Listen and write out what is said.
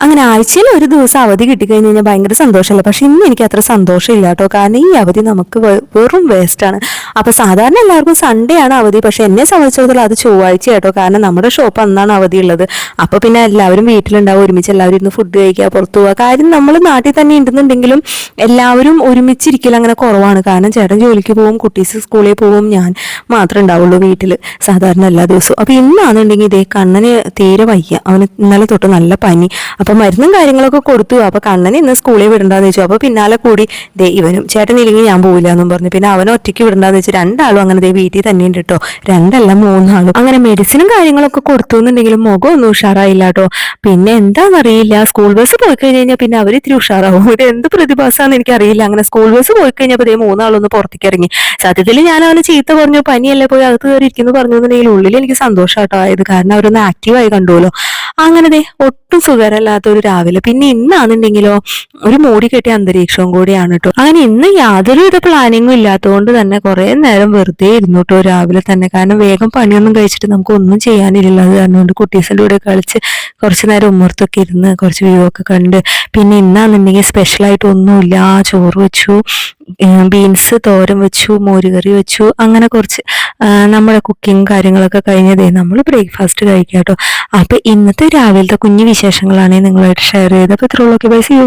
അങ്ങനെ ആഴ്ചയിൽ ഒരു ദിവസം അവധി കിട്ടിക്കഴിഞ്ഞ് കഴിഞ്ഞാൽ ഭയങ്കര സന്തോഷമല്ല. പക്ഷെ ഇന്ന് എനിക്ക് അത്ര സന്തോഷമില്ല കേട്ടോ. കാരണം ഈ അവധി നമുക്ക് വെറും വേസ്റ്റാണ്. അപ്പൊ സാധാരണ എല്ലാവർക്കും സൺഡേ ആണ് അവധി, പക്ഷെ എന്നെ സംബന്ധിച്ചിടത്തോളം അത് ചൊവ്വാഴ്ച കേട്ടോ. കാരണം നമ്മുടെ ഷോപ്പ് അന്നാണ് അവധി ഉള്ളത്. അപ്പൊ പിന്നെ എല്ലാവരും വീട്ടിലുണ്ടാവും, ഒരുമിച്ച് എല്ലാവരും ഇന്ന് ഫുഡ് കഴിക്കുക, പുറത്തു പോവുക. കാര്യം നമ്മൾ നാട്ടിൽ തന്നെ ഉണ്ടെന്നുണ്ടെങ്കിലും എല്ലാവരും ഒരുമിച്ചിരിക്കൽ അങ്ങനെ കുറവാണ്. കാരണം ചേട്ടൻ ജോലിക്ക് പോകും, കുട്ടീസ് സ്കൂളിൽ പോകും, ഞാൻ മാത്രമേ ഉണ്ടാവുള്ളൂ വീട്ടിൽ സാധാരണ എല്ലാ ദിവസവും. അപ്പൊ ഇന്നാണെന്നുണ്ടെങ്കിൽ ഇതേ കണ്ണന് തീരെ വയ്യ. അവന് ഇന്നലെ തൊട്ട് നല്ല പനി. അപ്പൊ മരുന്നും കാര്യങ്ങളൊക്കെ കൊടുത്തു. അപ്പൊ കണ്ണനെ ഇന്ന് സ്കൂളിൽ വിടണ്ടെന്ന് വെച്ചു. അപ്പൊ പിന്നാലെ കൂടി ദേ ഇവനും ചേട്ടനില്ലെങ്കിൽ ഞാൻ പോവില്ല എന്നും പറഞ്ഞു. പിന്നെ അവനെ ഒറ്റയ്ക്ക് വിടണ്ടെന്ന് വെച്ച് രണ്ടാളും അങ്ങനെ ദേ വീട്ടിൽ തന്നെ ഉണ്ട് കേട്ടോ. രണ്ടല്ല മൂന്നാളും അങ്ങനെ മെഡിസിനും കാര്യങ്ങളൊക്കെ കൊടുത്തു എന്നുണ്ടെങ്കിലും മുഖം ഒന്നും ഉഷാറായില്ല കേട്ടോ. പിന്നെ എന്താണെന്നറിയില്ല, സ്കൂൾ ബസ് പോയി കഴിഞ്ഞാൽ പിന്നെ അവർ ഇത്തിരി ഉഷാറാവും. ഇത് എന്ത് പ്രതിഭാസമാണെന്ന് എനിക്കറിയില്ല. അങ്ങനെ സ്കൂൾ ബസ് പോയി കഴിഞ്ഞപ്പോൾ ദേ മൂന്നാളൊന്ന് പുറത്തേക്ക് ഇറങ്ങി. സത്യത്തിൽ ഞാൻ അവന് ചീത്ത പറഞ്ഞു, പനിയല്ലേ പോയി അകത്ത് കയറി ഇരിക്കുന്നു പറഞ്ഞു എന്നുണ്ടെങ്കിൽ ഉള്ളിൽ എനിക്ക് സന്തോഷമാട്ടോ ആയത്. കാരണം അവരൊന്ന് ആക്റ്റീവായി കണ്ടുവല്ലോ. അങ്ങനെ ദേ ഒട്ടും സുഖകരമില്ലാത്ത ഒരു രാവിലെ. പിന്നെ ഇന്നാണെന്നുണ്ടെങ്കിലോ ഒരു മൂടി കെട്ടിയ അന്തരീക്ഷവും കൂടിയാണ് കേട്ടോ. അങ്ങനെ ഇന്ന് യാതൊരുവിധ പ്ലാനിങ്ങും ഇല്ലാത്തതുകൊണ്ട് തന്നെ കുറെ നേരം വെറുതെ ഇരുന്നു കേട്ടോ രാവിലെ തന്നെ. കാരണം വേഗം പണിയൊന്നും കഴിച്ചിട്ട് നമുക്ക് ഒന്നും ചെയ്യാനില്ല. അത് കാരണം കുട്ടീസിൻ്റെ കൂടെ കളിച്ച് കുറച്ച് നേരം ഉമ്മർത്തൊക്കെ ഇരുന്ന് കുറച്ച് വ്യൂ ഒക്കെ കണ്ട്. പിന്നെ ഇന്നാണെന്നുണ്ടെങ്കിൽ സ്പെഷ്യലായിട്ട് ഒന്നുമില്ല. ചോറ് വെച്ചു, ബീൻസ് തോരൻ വെച്ചു, മോരുകറി വെച്ചു. അങ്ങനെ കുറച്ച് നമ്മുടെ കുക്കിംഗ് കാര്യങ്ങളൊക്കെ കഴിഞ്ഞതേ നമ്മൾ ബ്രേക്ക്ഫാസ്റ്റ് കഴിക്കാം കേട്ടോ. അപ്പൊ ഇന്നത്തെ രാവിലത്തെ കുഞ്ഞു വിശേഷങ്ങളാണ് നിങ്ങളായിട്ട് ഷെയർ ചെയ്തത്. അപ്പോൾ ഇത്രയുള്ളൂ. Okay, bye, see U.